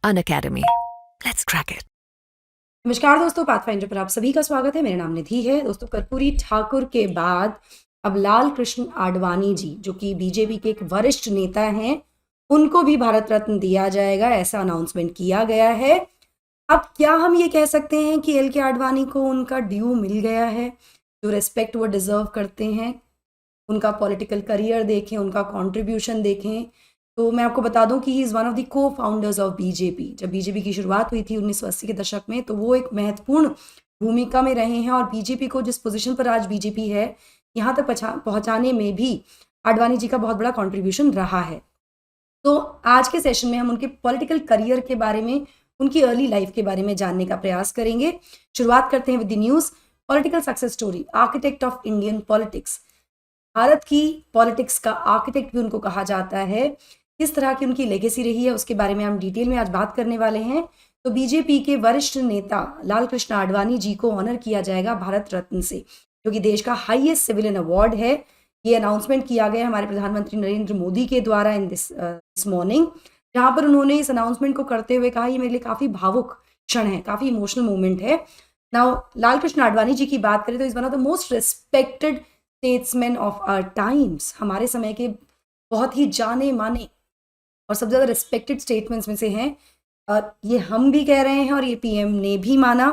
Unacademy. Let's crack it. नमस्कार दोस्तों, pathfinder पर आप सभी का स्वागत है। मेरा नाम निधि है। दोस्तों, कर्पूरी ठाकुर के बाद अब लाल कृष्ण आडवाणी जी, जो कि बीजेपी के एक वरिष्ठ नेता हैं, उनको भी भारत रत्न दिया जाएगा, ऐसा अनाउंसमेंट किया गया है। अब क्या हम ये कह सकते हैं कि एल के आडवाणी को उनका ड्यू मिल गया है, जो रिस्पेक्ट वो डिजर्व करते हैं? उनका पॉलिटिकल करियर देखें, उनका कंट्रीब्यूशन देखें, तो मैं आपको बता दूं कि he is one of the को फाउंडर्स ऑफ बीजेपी। जब बीजेपी की शुरुआत हुई थी 1980 के दशक में, तो वो एक महत्वपूर्ण भूमिका में रहे हैं और बीजेपी को जिस पोजीशन पर आज बीजेपी है, यहाँ तक पहुँचाने में भी आडवाणी जी का बहुत बड़ा कॉन्ट्रीब्यूशन रहा है। तो आज के सेशन में हम उनके पॉलिटिकल करियर के बारे में, उनकी अर्ली लाइफ के बारे में जानने का प्रयास करेंगे। शुरुआत करते हैं with the news. Political success story, architect of Indian politics. Bharat की पॉलिटिक्स का आर्किटेक्ट भी उनको कहा जाता है। किस तरह की उनकी लेगेसी रही है, उसके बारे में हम डिटेल में आज बात करने वाले हैं। तो बीजेपी के वरिष्ठ नेता लाल कृष्ण आडवाणी जी को ऑनर किया जाएगा भारत रत्न से, जो कि देश का हाईएस्ट सिविलियन अवार्ड है। ये अनाउंसमेंट किया गया हमारे प्रधानमंत्री नरेंद्र मोदी के द्वारा इन दिस मॉर्निंग, जहां पर उन्होंने इस अनाउंसमेंट को करते हुए कहा, ये मेरे लिए काफ़ी भावुक क्षण है, काफ़ी इमोशनल मोमेंट है। नाउ लाल कृष्ण आडवाणी जी की बात करें तो is one of the most respected statesman of our times. हमारे समय के बहुत ही जाने माने और सबसे ज़्यादा रिस्पेक्टेड स्टेटमेंट्स में से हैं। ये हम भी कह रहे हैं और ये पीएम ने भी माना,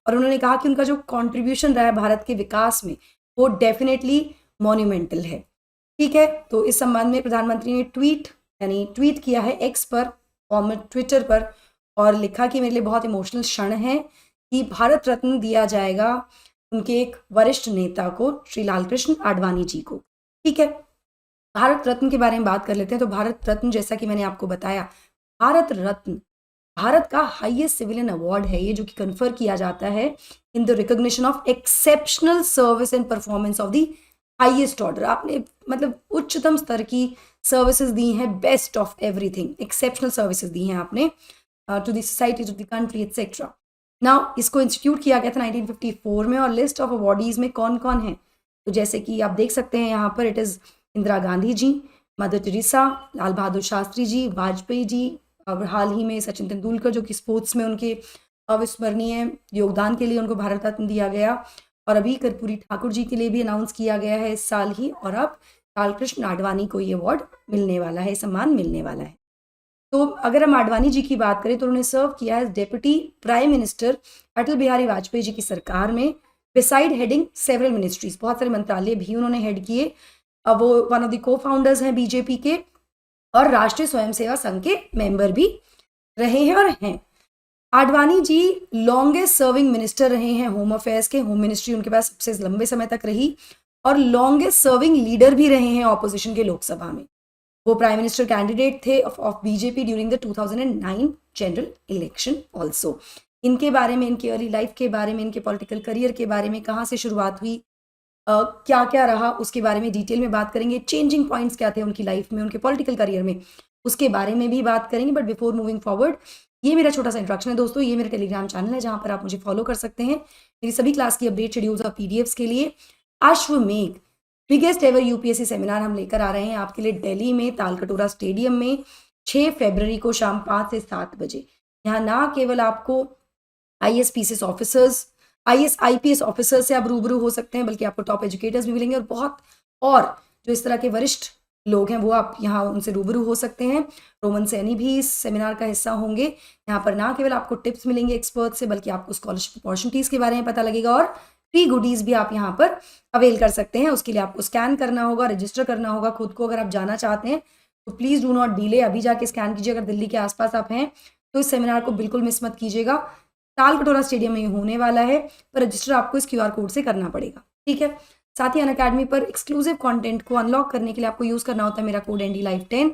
और उन्होंने कहा कि उनका जो कंट्रीब्यूशन रहा है भारत के विकास में, वो डेफिनेटली मॉन्यूमेंटल है। ठीक है, तो इस संबंध में प्रधानमंत्री ने ट्वीट किया है एक्स पर और ट्विटर पर, और लिखा कि मेरे लिए बहुत इमोशनल क्षण है कि भारत रत्न दिया जाएगा उनके एक वरिष्ठ नेता को, श्री लाल कृष्ण आडवाणी जी को। ठीक है, भारत रत्न के बारे में बात कर लेते हैं। तो भारत रत्न, जैसा कि मैंने आपको बताया, भारत रत्न भारत का हाईएस्ट सिविलियन अवार्ड है ये, जो कि कन्फर किया जाता है in the recognition of exceptional service and performance of the highest order. आपने मतलब उच्चतम स्तर की सर्विसेज दी हैं, best of everything, exceptional services दी हैं आपने to the society, to the country etcetera. Now इसको इंस्टीट्यूट किया गया था 1954 में, और लिस्ट ऑफ अवार्डीज में कौन कौन है, तो जैसे कि आप देख सकते हैं यहाँ पर, it is Indira Gandhi ji, Mother Teresa, Lal Bahadur Shastri ji, Vajpayee ji, और हाल ही में सचिन तेंदुलकर, जो कि स्पोर्ट्स में उनके अविस्मरणीय योगदान के लिए उनको भारत रत्न दिया गया, और अभी कर्पूरी ठाकुर जी के लिए भी अनाउंस किया गया है इस साल ही, और अब लाल कृष्ण आडवाणी को ये अवार्ड मिलने वाला है, सम्मान मिलने वाला है। तो अगर हम आडवाणी जी की बात करें तो उन्होंने सर्व किया है deputy prime minister Atal Bihari Vajpayee ji की सरकार में, बिसाइड हेडिंग सेवरल मिनिस्ट्रीज, बहुत सारे मंत्रालय भी उन्होंने हेड किए। अब वो वन ऑफ द को फाउंडर्स हैं बीजेपी के, और राष्ट्रीय स्वयंसेवा संघ के मेंबर भी रहे हैं और हैं। Advani ji longest serving minister रहे हैं होम अफेयर्स के, होम मिनिस्ट्री उनके पास सबसे लंबे समय तक रही, और लॉन्गेस्ट सर्विंग लीडर भी रहे हैं ऑपोजिशन के लोकसभा में। वो प्राइम मिनिस्टर कैंडिडेट थे of BJP during the 2009 general election also. इनके बारे में, इनकी अर्ली लाइफ के बारे में, इनके पॉलिटिकल करियर के बारे में, कहाँ से शुरुआत हुई, क्या क्या रहा, उसके बारे में डिटेल में बात करेंगे। चेंजिंग पॉइंट्स क्या थे उनकी लाइफ में, उनके पॉलिटिकल करियर में, उसके बारे में भी बात करेंगे। बट बिफोर मूविंग फॉरवर्ड, ये मेरा छोटा सा इंट्रोडक्शन है दोस्तों। ये मेरा टेलीग्राम चैनल है जहाँ पर आप मुझे फॉलो कर सकते हैं मेरी सभी क्लास की अपडेट, शेड्यूल्स और पीडीएफ्स के लिए। अश्वमेघ बिगेस्ट एवर यूपीएससी सेमिनार हम लेकर आ रहे हैं आपके लिए दिल्ली में तालकटोरा स्टेडियम में 6 फरवरी को शाम 5 से 7 बजे। यहाँ ना केवल आपको IAS PCS officers, IAS IPS officer से आप रूबरू हो सकते हैं, बल्कि आपको टॉप एजुकेटर्स भी मिलेंगे, और बहुत और जो इस तरह के वरिष्ठ लोग हैं वो आप यहाँ उनसे रूबरू हो सकते हैं। रोमन सैनी भी इस सेमिनार का हिस्सा होंगे। यहाँ पर ना केवल आपको टिप्स मिलेंगे एक्सपर्ट से, बल्कि आपको स्कॉलरशिप अपॉर्चुनिटीज़ के बारे में पता लगेगा, और फ्री गुडीज़ भी आप यहाँ पर अवेल कर सकते हैं। उसके लिए आपको स्कैन करना होगा, रजिस्टर करना होगा खुद को। अगर आप जाना चाहते हैं तो प्लीज़ डू नॉट डिले, अभी जाके स्कैन कीजिए। अगर दिल्ली के आसपास आप हैं तो इस सेमिनार को बिल्कुल मिस मत कीजिएगा। तालकटोरा स्टेडियम में होने वाला है, पर रजिस्टर आपको इस क्यूआर कोड से करना पड़ेगा। ठीक है, साथ ही अनअकैडमी पर एक्सक्लूसिव कंटेंट को अनलॉक करने के लिए आपको यूज़ करना होता है मेरा कोड NDLive10।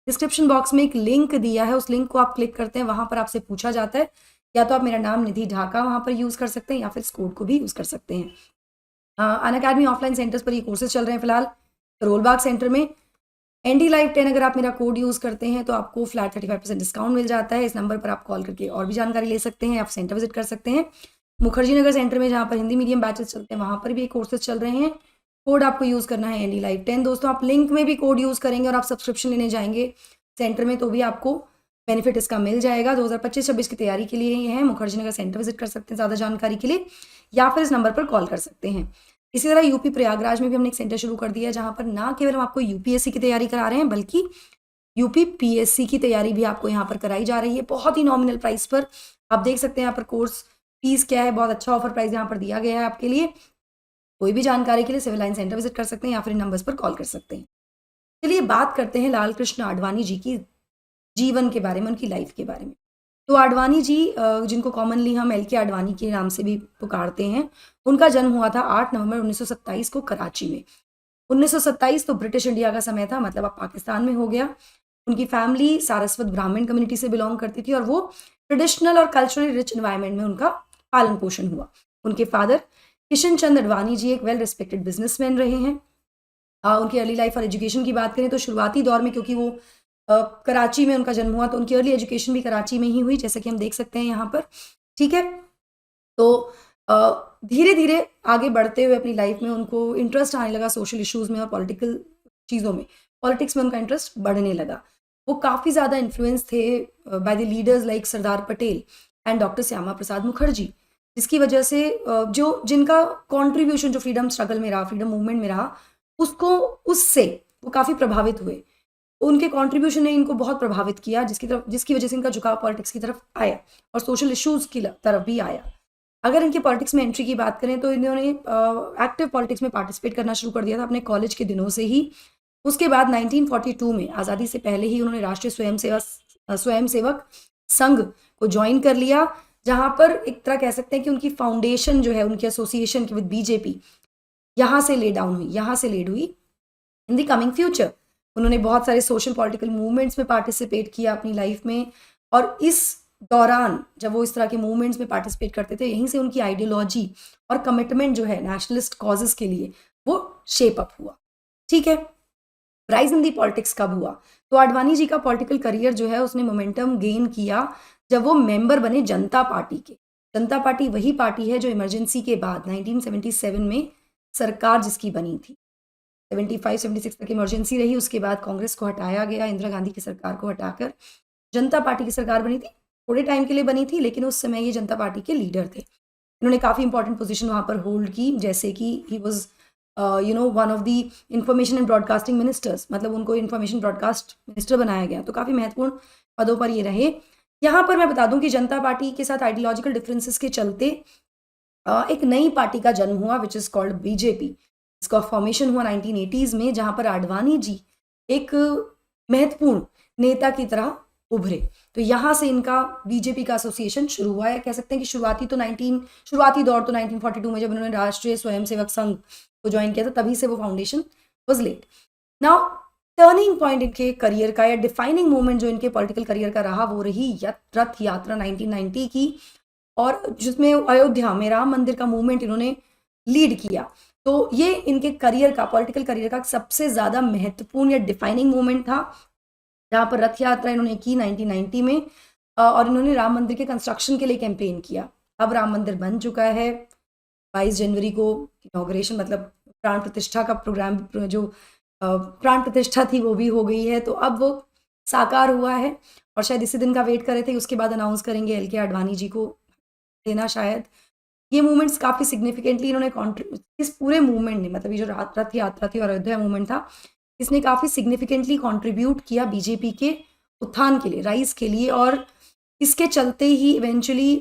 डिस्क्रिप्शन बॉक्स में एक लिंक दिया है, उस लिंक को आप क्लिक करते हैं, वहाँ पर आपसे पूछा जाता है, या तो आप मेरा नाम निधि ढाका वहाँ पर यूज़ कर सकते हैं, या फिर इस कोड को भी यूज़ कर सकते हैं। अनअकैडमी ऑफलाइन सेंटर्स पर ये कोर्सेज चल रहे हैं फिलहाल। रोलबाग सेंटर में NDLive10 अगर आप मेरा कोड यूज़ करते हैं तो आपको फ्लैट 35% डिस्काउंट मिल जाता है। इस नंबर पर आप कॉल करके और भी जानकारी ले सकते हैं, आप सेंटर विजिट कर सकते हैं। मुखर्जी नगर सेंटर में, जहाँ पर हिंदी मीडियम बैचेस चलते हैं, वहाँ पर भी कोर्सेज चल रहे हैं। कोड आपको यूज़ करना है NDLive10 दोस्तों। आप लिंक में भी कोड यूज़ करेंगे और आप सब्सक्रिप्शन लेने जाएंगे सेंटर में, तो भी आपको बेनिफिट इसका मिल जाएगा। 2025-26 की तैयारी के लिए ये है। मुखर्जी नगर सेंटर विजिट कर सकते हैं ज़्यादा जानकारी के लिए, या फिर इस नंबर पर कॉल कर सकते हैं। इसी तरह यूपी प्रयागराज में भी हमने एक सेंटर शुरू कर दिया है, जहाँ पर ना केवल हम आपको यूपीएससी की तैयारी करा रहे हैं, बल्कि यूपी पीएससी की तैयारी भी आपको यहाँ पर कराई जा रही है, बहुत ही नॉमिनल प्राइस पर। आप देख सकते हैं यहाँ पर कोर्स फीस क्या है, बहुत अच्छा ऑफर प्राइस यहाँ पर दिया गया है आपके लिए। कोई भी जानकारी के लिए सिविल लाइन सेंटर विजिट कर सकते हैं या फिर इन नंबर्स पर कॉल कर सकते हैं। चलिए बात करते हैं लाल कृष्ण आडवाणी जी की जीवन के बारे में, उनकी लाइफ के बारे में। तो आडवाणी जी, जिनको कॉमनली हम एल.के. आडवाणी के नाम से भी पुकारते हैं, उनका जन्म हुआ था 8 नवंबर 1927 को कराची में। 1927 तो ब्रिटिश इंडिया का समय था, मतलब अब पाकिस्तान में हो गया। उनकी फैमिली सारस्वत ब्राह्मण कम्युनिटी से बिलोंग करती थी और वो ट्रेडिशनल और कल्चरली रिच एनवायरनमेंट में उनका पालन पोषण हुआ। उनके फादर किशन चंद आडवाणी जी एक वेल रिस्पेक्टेड बिजनेसमैन रहे हैं। उनकी अर्ली लाइफ और एजुकेशन की बात करें तो शुरुआती दौर में, क्योंकि वो कराची में उनका जन्म हुआ, तो उनकी अर्ली एजुकेशन भी कराची में ही हुई, जैसे कि हम देख सकते हैं यहाँ पर। ठीक है, तो धीरे धीरे आगे बढ़ते हुए अपनी लाइफ में उनको इंटरेस्ट आने लगा सोशल इश्यूज़ में और पॉलिटिकल चीज़ों में। पॉलिटिक्स में उनका इंटरेस्ट बढ़ने लगा। वो काफ़ी ज़्यादा इन्फ्लुएंस थे by the leaders like Sardar Patel and doctor Shyama Prasad Mukherjee, जिसकी वजह से जिनका कॉन्ट्रीब्यूशन जो फ्रीडम स्ट्रगल में रहा, फ्रीडम मूवमेंट में रहा, उससे वो काफ़ी प्रभावित हुए। उनके कंट्रीब्यूशन ने इनको बहुत प्रभावित किया, जिसकी वजह से इनका झुकाव पॉलिटिक्स की तरफ आया और सोशल इश्यूज़ की तरफ भी आया। अगर इनके पॉलिटिक्स में एंट्री की बात करें तो इन्होंने एक्टिव पॉलिटिक्स में पार्टिसिपेट करना शुरू कर दिया था अपने कॉलेज के दिनों से ही। उसके बाद 1942 में, आज़ादी से पहले ही, उन्होंने राष्ट्रीय स्वयंसेवक संघ को ज्वाइन कर लिया, जहाँ पर एक तरह कह सकते हैं कि उनकी फाउंडेशन जो है, उनकी एसोसिएशन की विद बीजेपी, यहाँ से लेड हुई इन द कमिंग फ्यूचर। उन्होंने बहुत सारे सोशल पॉलिटिकल मूवमेंट्स में पार्टिसिपेट किया अपनी लाइफ में, और इस दौरान जब वो इस तरह के मूवमेंट्स में पार्टिसिपेट करते थे, यहीं से उनकी आइडियोलॉजी और कमिटमेंट जो है नेशनलिस्ट कॉजेस के लिए, वो शेप अप हुआ। ठीक है, राइज इन दी पॉलिटिक्स कब हुआ? तो आडवाणी जी का पॉलिटिकल करियर जो है उसने मोमेंटम गेन किया जब वो मेंबर बने जनता पार्टी के। जनता पार्टी वही पार्टी है जो इमरजेंसी के बाद 1977 में सरकार जिसकी बनी थी। 75-76 तक इमरजेंसी रही, उसके बाद कांग्रेस को हटाया गया, इंदिरा गांधी की सरकार को हटाकर जनता पार्टी की सरकार बनी थी। थोड़े टाइम के लिए बनी थी, लेकिन उस समय ये जनता पार्टी के लीडर थे। इन्होंने काफ़ी इंपॉर्टेंट पोजीशन वहाँ पर होल्ड की, जैसे कि he was one of the information and broadcasting ministers, मतलब उनको इंफॉर्मेशन ब्रॉडकास्ट मिनिस्टर बनाया गया, तो काफ़ी महत्वपूर्ण पदों पर ये रहे। यहाँ पर मैं बता दूं कि जनता पार्टी के साथ आइडियोलॉजिकल डिफरेंसेस के चलते एक नई पार्टी का जन्म हुआ, विच इज़ कॉल्ड बीजेपी। इसका फॉर्मेशन हुआ 1980s में, जहाँ पर आडवाणी जी एक महत्वपूर्ण नेता की तरह उभरे। तो यहाँ से इनका बीजेपी का एसोसिएशन शुरू हुआ है। कह सकते हैं कि शुरुआती दौर तो 1942 में, जब उन्होंने राष्ट्रीय स्वयंसेवक संघ को ज्वाइन किया था, तभी से वो foundation was laid. Now turning point इनके करियर का, या डिफाइनिंग मोमेंट जो इनके पॉलिटिकल करियर का रहा, वो रही रथ यात्रा 1990 की, और जिसमें अयोध्या में राम मंदिर का मूवमेंट इन्होंने लीड किया। तो ये इनके करियर का, पॉलिटिकल करियर का सबसे ज़्यादा महत्वपूर्ण या डिफाइनिंग मोमेंट था, जहाँ पर रथ यात्रा इन्होंने की 1990 में, और इन्होंने राम मंदिर के कंस्ट्रक्शन के लिए कैंपेन किया। अब राम मंदिर बन चुका है। 22 जनवरी को इनॉग्रेशन, मतलब प्राण प्रतिष्ठा का प्रोग्राम, जो प्राण प्रतिष्ठा थी, वो भी हो गई है। तो अब वो साकार हुआ है, और शायद इसी दिन का वेट कर रहे थे, उसके बाद अनाउंस करेंगे एल.के. आडवाणी जी को देना शायद। ये मूवमेंट्स काफ़ी सिग्निफिकेंटली इन्होंने इस पूरे मूवमेंट ने, मतलब ये जो रथ यात्रा थी और अयोध्या मूवमेंट था, इसने काफ़ी सिग्निफिकेंटली कंट्रीब्यूट किया बीजेपी के उत्थान के लिए, राइज के लिए। और इसके चलते ही इवेंचुअली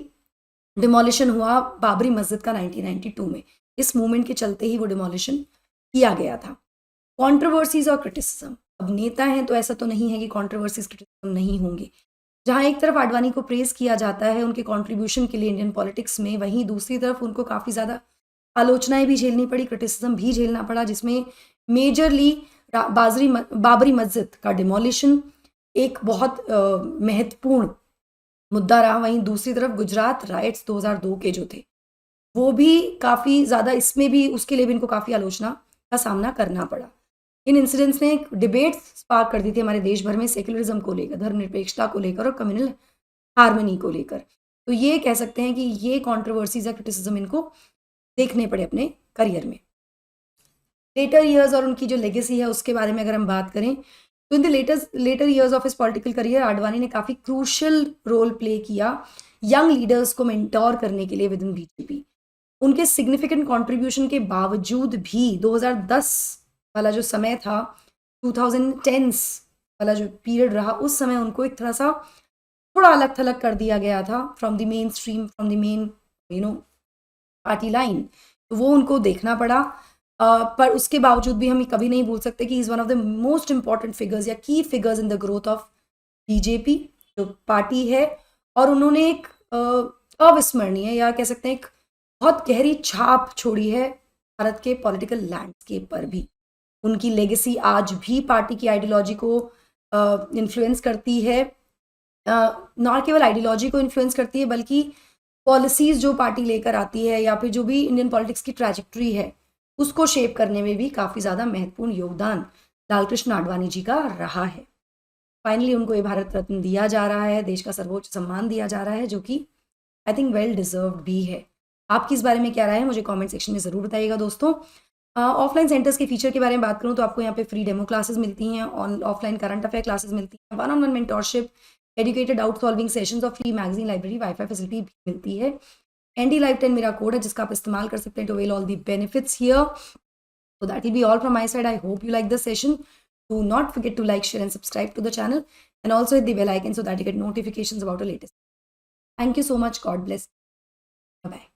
डिमोलिशन हुआ बाबरी मस्जिद का 1992 में। इस मूवमेंट के चलते ही वो डिमोलिशन किया गया था। कंट्रोवर्सीज और क्रिटिसिज्म, अब नेता हैं तो ऐसा तो नहीं है कि कंट्रोवर्सीज क्रिटिसिज्म नहीं होंगे। जहाँ एक तरफ आडवाणी को प्रेज किया जाता है उनके कंट्रीब्यूशन के लिए इंडियन पॉलिटिक्स में, वहीं दूसरी तरफ उनको काफ़ी ज़्यादा आलोचनाएं भी झेलनी पड़ी, क्रिटिसिज्म भी झेलना पड़ा, जिसमें मेजरली बाबरी मस्जिद का डिमोलिशन एक बहुत महत्वपूर्ण मुद्दा रहा। वहीं दूसरी तरफ गुजरात राइट्स 2002 के जो थे, वो भी काफ़ी ज़्यादा, इसमें भी उसके लिए भी इनको काफ़ी आलोचना का सामना करना पड़ा। इन इंसिडेंट्स ने एक डिबेट स्पार्क कर दी थी हमारे देश भर में, सेक्युलरिज्म को लेकर, धर्मनिरपेक्षता को लेकर और कम्युनल हार्मनी को लेकर। तो ये कह सकते हैं कि ये कंट्रोवर्सीज या क्रिटिसिज्म इनको देखने पड़े अपने करियर में। लेटर ईयर्स और उनकी जो लेगेसी है उसके बारे में अगर हम बात करें, तो in the later years of his political career Advani ने काफ़ी क्रूशल रोल प्ले किया यंग लीडर्स को मेंटोर करने के लिए विद इन बीजेपी। उनके सिग्निफिकेंट कंट्रीब्यूशन के बावजूद भी 2010 वाला जो समय था, 2010s वाला जो पीरियड रहा, उस समय उनको एक थोड़ा अलग थलग कर दिया गया था from the main stream, from the main party line. तो वो उनको देखना पड़ा। पर उसके बावजूद भी हम कभी नहीं भूल सकते कि is one of the most important figures या की figures in the growth of BJP जो पार्टी है। और उन्होंने एक अविस्मरणीय या कह सकते हैं एक बहुत गहरी छाप छोड़ी है भारत के पॉलिटिकल लैंडस्केप पर भी। उनकी लेगेसी आज भी पार्टी की आइडियोलॉजी को इन्फ्लुएंस करती है, ना केवल आइडियोलॉजी को इन्फ्लुएंस करती है बल्कि पॉलिसीज़ जो पार्टी लेकर आती है या फिर जो भी इंडियन पॉलिटिक्स की ट्रैजेक्टरी है उसको शेप करने में भी काफ़ी ज़्यादा महत्वपूर्ण योगदान लालकृष्ण आडवाणी जी का रहा है। फाइनली उनको ये भारत रत्न दिया जा रहा है, देश का सर्वोच्च सम्मान दिया जा रहा है, जो कि आई थिंक वेल डिजर्व्ड भी है। आपकी इस बारे में क्या राय है मुझे कमेंट सेक्शन में ज़रूर बताइएगा दोस्तों। ऑफलाइन सेंटर्स के फीचर के बारे में बात करूँ तो आपको यहाँ पे फ्री डेमो क्लासेस मिलती हैं, ऑफलाइन करंट अफेयर क्लासेस मिलती हैं, 1-on-1 mentorship, educated doubt solving sessions और free magazine library, wifi facility भी मिलती है। ND Live 10 मेरा कोड है जिसका आप इस्तेमाल कर सकते हैं to avail all the benefits here. So that will be all from my side. I hope you like this session. Do not forget to like, share and subscribe to the channel and also hit the bell icon so that you get notifications about the latest. Thank you so much. God bless. Bye-bye.